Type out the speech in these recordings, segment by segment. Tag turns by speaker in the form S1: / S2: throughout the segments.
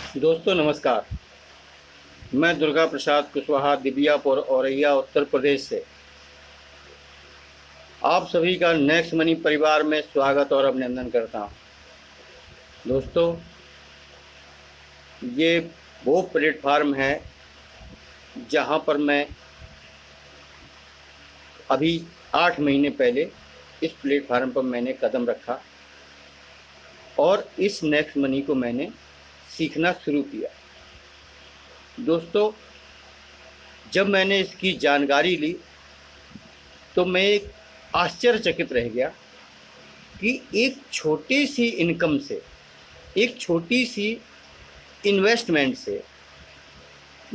S1: दोस्तों नमस्कार। मैं दुर्गा प्रसाद कुशवाहा दिबियापुर औरैया उत्तर प्रदेश से आप सभी का नेक्स्ट मनी परिवार में स्वागत और अभिनंदन करता हूं। दोस्तों, ये वो प्लेटफार्म है जहां पर मैं अभी 8 महीने पहले इस प्लेटफार्म पर मैंने कदम रखा और इस नेक्स्ट मनी को मैंने सीखना शुरू किया। दोस्तों, जब मैंने इसकी जानकारी ली तो मैं एक आश्चर्यचकित रह गया कि एक छोटी सी इनकम से, एक छोटी सी इन्वेस्टमेंट से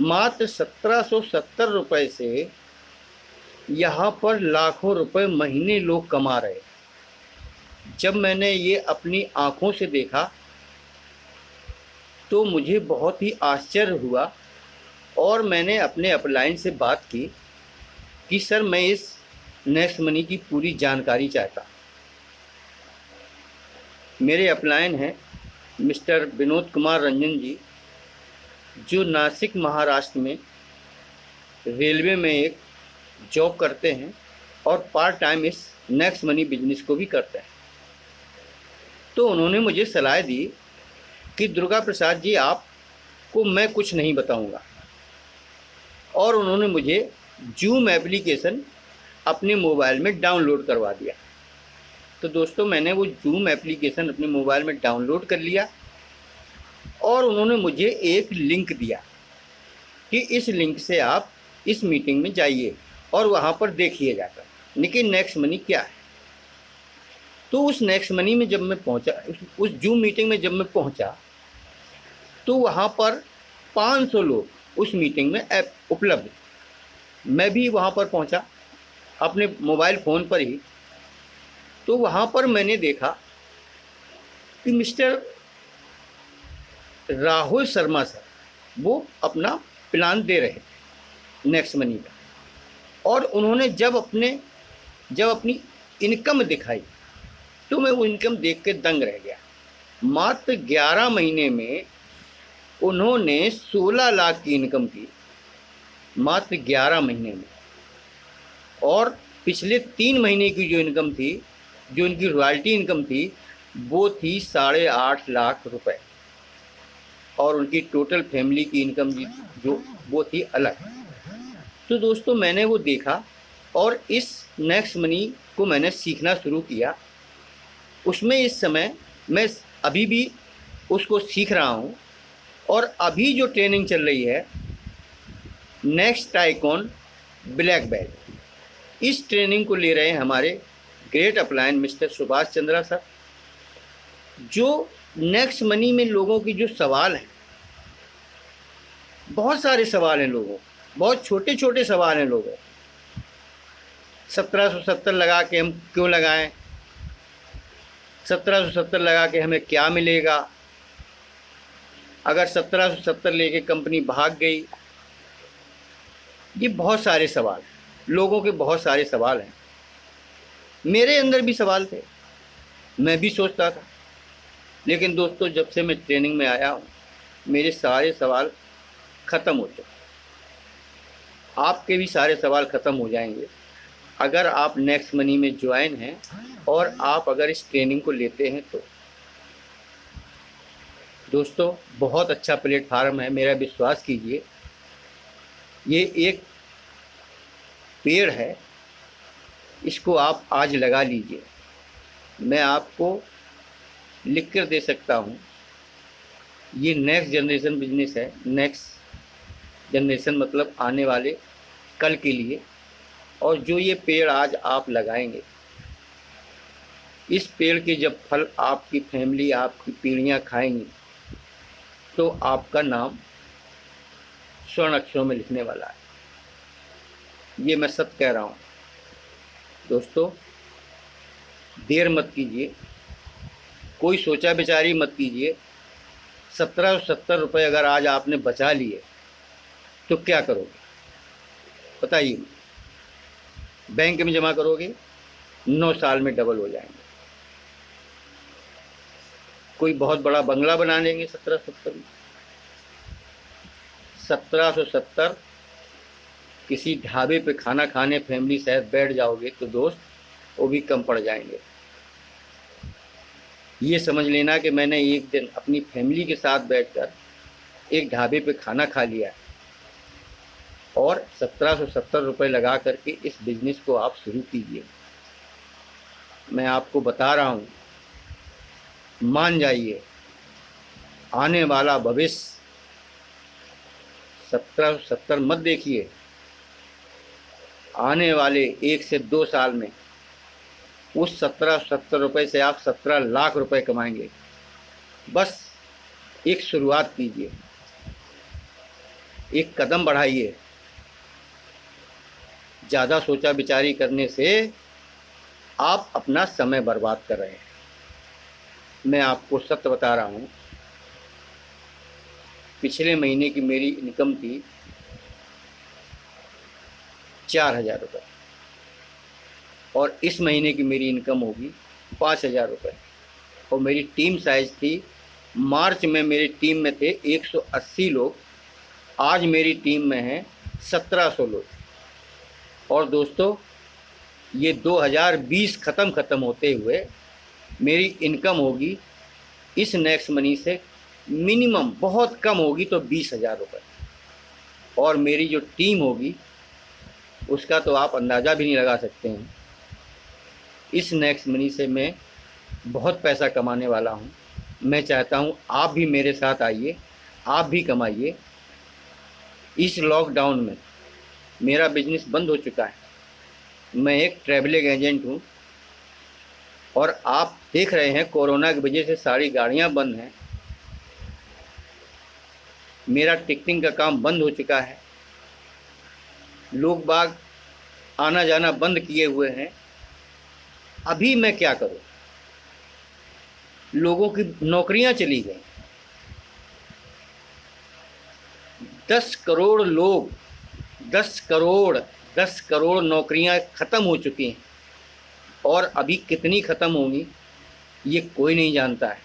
S1: मात्र 1770 रुपये से यहाँ पर लाखों रुपए महीने लोग कमा रहे। जब मैंने ये अपनी आँखों से देखा तो मुझे बहुत ही आश्चर्य हुआ और मैंने अपने अपलाइन से बात की कि सर, मैं इस नेक्स्ट मनी की पूरी जानकारी चाहता। मेरे अपलाइन हैं मिस्टर विनोद कुमार रंजन जी, जो नासिक महाराष्ट्र में रेलवे में एक जॉब करते हैं और पार्ट टाइम इस नेक्स्ट मनी बिजनेस को भी करते हैं। तो उन्होंने मुझे सलाह दी कि दुर्गा प्रसाद जी, आपको मैं कुछ नहीं बताऊंगा, और उन्होंने मुझे जूम एप्लीकेशन अपने मोबाइल में डाउनलोड करवा दिया। तो दोस्तों, मैंने वो जूम एप्लीकेशन अपने मोबाइल में डाउनलोड कर लिया और उन्होंने मुझे एक लिंक दिया कि इस लिंक से आप इस मीटिंग में जाइए और वहाँ पर देखिए जाकर लेकिन नेक्स्ट मनी क्या है। तो उस नेक्स्ट मनी में जब मैं पहुँचा, उस जूम मीटिंग में जब मैं पहुँचा तो वहाँ पर 500 लोग उस मीटिंग में उपलब्ध। मैं भी वहाँ पर पहुँचा अपने मोबाइल फ़ोन पर ही। तो वहाँ पर मैंने देखा कि मिस्टर राहुल शर्मा सर, वो अपना प्लान दे रहे नेक्स्ट मनी का, और उन्होंने जब अपनी इनकम दिखाई तो मैं वो इनकम देख के दंग रह गया। मात्र 11 महीने में उन्होंने 16 लाख की इनकम की, मात्र 11 महीने में। और पिछले 3 महीने की जो इनकम थी, जो इनकी रॉयल्टी इनकम थी, वो थी 8.5 लाख रुपए, और उनकी टोटल फैमिली की इनकम जो वो थी अलग। तो दोस्तों, मैंने वो देखा और इस नेक्स्ट मनी को मैंने सीखना शुरू किया। उसमें इस समय मैं अभी भी उसको सीख रहा हूँ, और अभी जो ट्रेनिंग चल रही है नेक्स्ट आइकॉन ब्लैक बेल्ट, इस ट्रेनिंग को ले रहे हैं हमारे great upline mister Subhash Chandra sir. जो नेक्स्ट मनी में लोगों की जो सवाल हैं, बहुत सारे सवाल हैं लोगों, बहुत छोटे छोटे सवाल हैं लोगों। 1770 लगा के हम क्यों लगाएं? 1770 लगा के हमें क्या मिलेगा? अगर 1770 लेके कंपनी भाग गई? ये बहुत सारे सवाल, लोगों के बहुत सारे सवाल हैं। मेरे अंदर भी सवाल थे, मैं भी सोचता था। लेकिन दोस्तों, जब से मैं ट्रेनिंग में आया हूँ, मेरे सारे सवाल ख़त्म हो चुके। आपके भी सारे सवाल ख़त्म हो जाएंगे अगर आप नेक्स्ट मनी में ज्वाइन हैं और आप अगर इस ट्रेनिंग को लेते हैं तो। दोस्तों, बहुत अच्छा प्लेटफार्म है, मेरा विश्वास कीजिए। ये एक पेड़ है, इसको आप आज लगा लीजिए। मैं आपको लिख कर दे सकता हूँ, ये नेक्स्ट जनरेशन बिजनेस है। नेक्स्ट जनरेशन मतलब आने वाले कल के लिए। और जो ये पेड़ आज आप लगाएंगे, इस पेड़ के जब फल आपकी फैमिली, आपकी पीढ़ियाँ खाएंगी तो आपका नाम स्वर्ण अक्षरों में लिखने वाला है। ये मैं सत्य कह रहा हूँ। दोस्तों, देर मत कीजिए, कोई सोचा विचारी मत कीजिए। 1770 रुपये अगर आज आपने बचा लिए तो क्या करोगे बताइए? बैंक में जमा करोगे, 9 साल में डबल हो जाएंगे। कोई बहुत बड़ा बंगला बना लेंगे 1770 में। 1770 किसी ढाबे पे खाना खाने फैमिली सहित बैठ जाओगे तो दोस्त वो भी कम पड़ जाएंगे। ये समझ लेना कि मैंने एक दिन अपनी फैमिली के साथ बैठकर एक ढाबे पे खाना खा लिया और 1770 रुपये लगा करके इस बिज़नेस को आप शुरू कीजिए। मैं आपको बता रहा हूँ, मान जाइए, आने वाला भविष्य 1770 मत देखिए, आने वाले 1 से 2 साल में उस 1770 रुपये से आप 17 लाख रुपए कमाएंगे। बस एक शुरुआत कीजिए, एक कदम बढ़ाइए। ज़्यादा सोचा विचारी करने से आप अपना समय बर्बाद कर रहे हैं। मैं आपको सत्य बता रहा हूँ, पिछले महीने की मेरी इनकम थी 4000 रुपये और इस महीने की मेरी इनकम होगी 5000 रुपये। और मेरी टीम साइज़ थी, मार्च में मेरी टीम में थे 180 लोग, आज मेरी टीम में हैं 1700 लोग। और दोस्तों, ये 2020 ख़त्म होते हुए मेरी इनकम होगी इस नेक्स्ट मनी से मिनिमम, बहुत कम होगी तो 20,000 रुपये। और मेरी जो टीम होगी उसका तो आप अंदाज़ा भी नहीं लगा सकते हैं। इस नेक्स्ट मनी से मैं बहुत पैसा कमाने वाला हूँ। मैं चाहता हूँ आप भी मेरे साथ आइए, आप भी कमाइए। इस लॉकडाउन में मेरा बिजनेस बंद हो चुका है, मैं एक ट्रैवलिंग एजेंट हूँ और आप देख रहे हैं कोरोना की वजह से सारी गाड़ियाँ बंद हैं। मेरा टिकटिंग का काम बंद हो चुका है, लोग बाग आना जाना बंद किए हुए हैं। अभी मैं क्या करूं? लोगों की नौकरियां चली गई, 10 करोड़ लोग, 10 करोड़ नौकरियां ख़त्म हो चुकी हैं और अभी कितनी ख़त्म होंगी ये कोई नहीं जानता है।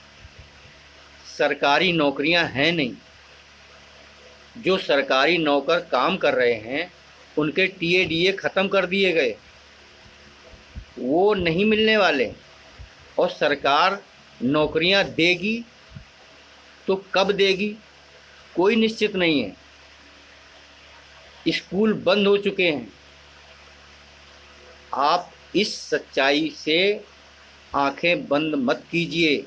S1: सरकारी नौकरियां हैं नहीं, जो सरकारी नौकर काम कर रहे हैं उनके टीएडीए ख़त्म कर दिए गए, वो नहीं मिलने वाले। और सरकार नौकरियां देगी तो कब देगी कोई निश्चित नहीं है। स्कूल बंद हो चुके हैं। आप इस सच्चाई से आंखें बंद मत कीजिए।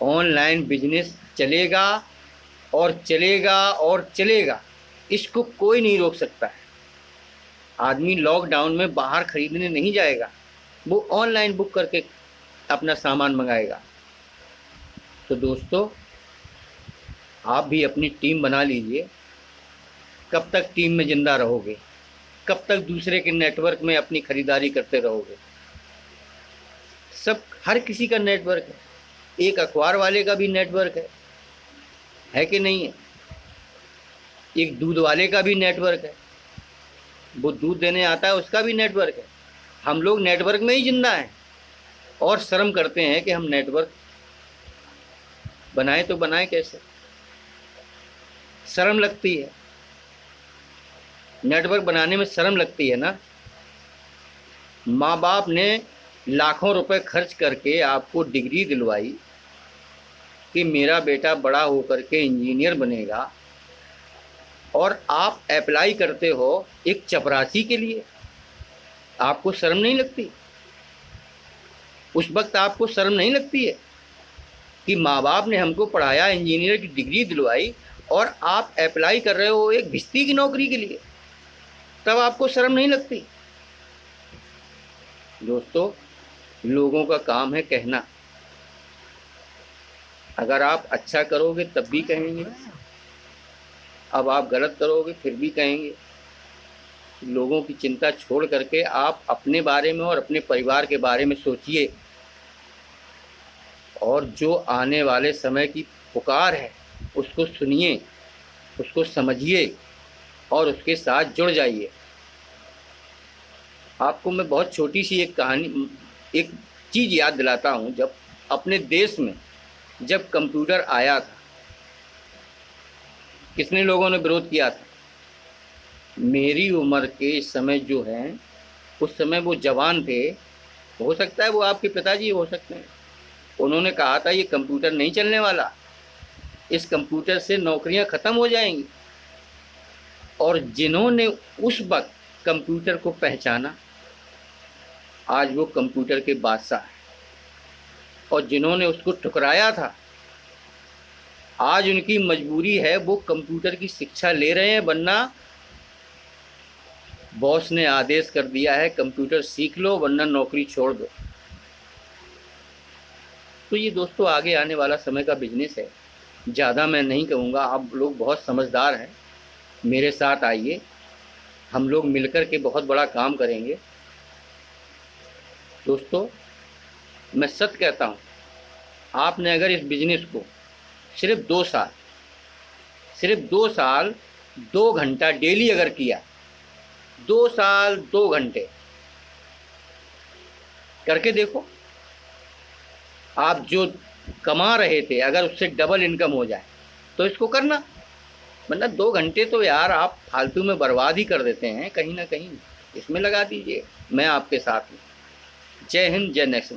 S1: ऑनलाइन बिजनेस चलेगा और चलेगा और चलेगा, इसको कोई नहीं रोक सकता है। आदमी लॉकडाउन में बाहर खरीदने नहीं जाएगा, वो ऑनलाइन बुक करके अपना सामान मंगाएगा। तो दोस्तों, आप भी अपनी टीम बना लीजिए। कब तक टीम में ज़िंदा रहोगे? कब तक दूसरे के नेटवर्क में अपनी खरीदारी करते रहोगे? सब, हर किसी का नेटवर्क है, एक अखबार वाले का भी नेटवर्क है कि नहीं है? एक दूध वाले का भी नेटवर्क है, वो दूध देने आता है, उसका भी नेटवर्क है। हम लोग नेटवर्क में ही जिंदा हैं और शर्म करते हैं कि हम नेटवर्क बनाए तो बनाए कैसे, शर्म लगती है। नेटवर्क बनाने में शर्म लगती है ना। माँ बाप ने लाखों रुपए खर्च करके आपको डिग्री दिलवाई कि मेरा बेटा बड़ा होकर के इंजीनियर बनेगा, और आप अप्लाई करते हो एक चपरासी के लिए। आपको शर्म नहीं लगती? उस वक्त आपको शर्म नहीं लगती है कि माँ बाप ने हमको पढ़ाया, इंजीनियर की डिग्री दिलवाई, और आप अप्लाई कर रहे हो एक भिस्ती की नौकरी के लिए? तब आपको शर्म नहीं लगती? दोस्तों, लोगों का काम है कहना। अगर आप अच्छा करोगे तब भी कहेंगे, अब आप गलत करोगे फिर भी कहेंगे। लोगों की चिंता छोड़ करके आप अपने बारे में और अपने परिवार के बारे में सोचिए, और जो आने वाले समय की पुकार है उसको सुनिए, उसको समझिए और उसके साथ जुड़ जाइए। आपको मैं बहुत छोटी सी एक कहानी, एक चीज़ याद दिलाता हूँ। जब अपने देश में जब कंप्यूटर आया था कितने लोगों ने विरोध किया था। मेरी उम्र के इस समय जो हैं, उस समय वो जवान थे, हो सकता है वो आपके पिताजी हो सकते हैं, उन्होंने कहा था ये कंप्यूटर नहीं चलने वाला, इस कंप्यूटर से नौकरियां ख़त्म हो जाएंगी। और जिन्होंने उस वक्त कंप्यूटर को पहचाना, आज वो कंप्यूटर के बादशाह हैं। और जिन्होंने उसको ठुकराया था, आज उनकी मजबूरी है वो कंप्यूटर की शिक्षा ले रहे हैं, वरना बॉस ने आदेश कर दिया है कंप्यूटर सीख लो वरना नौकरी छोड़ दो। तो ये दोस्तों आगे आने वाला समय का बिजनेस है, ज़्यादा मैं नहीं कहूँगा। आप लोग बहुत समझदार हैं, मेरे साथ आइए, हम लोग मिलकर के बहुत बड़ा काम करेंगे। दोस्तों मैं सच कहता हूँ, आपने अगर इस बिजनेस को सिर्फ 2 साल 2 घंटा डेली अगर किया, 2 साल 2 घंटे करके देखो, आप जो कमा रहे थे अगर उससे डबल इनकम हो जाए तो इसको करना। वरना 2 घंटे तो यार आप फालतू में बर्बाद ही कर देते हैं, कहीं ना कहीं इसमें लगा दीजिए। मैं आपके साथ हूँ। जय हिंद, जय नेक्स्ट।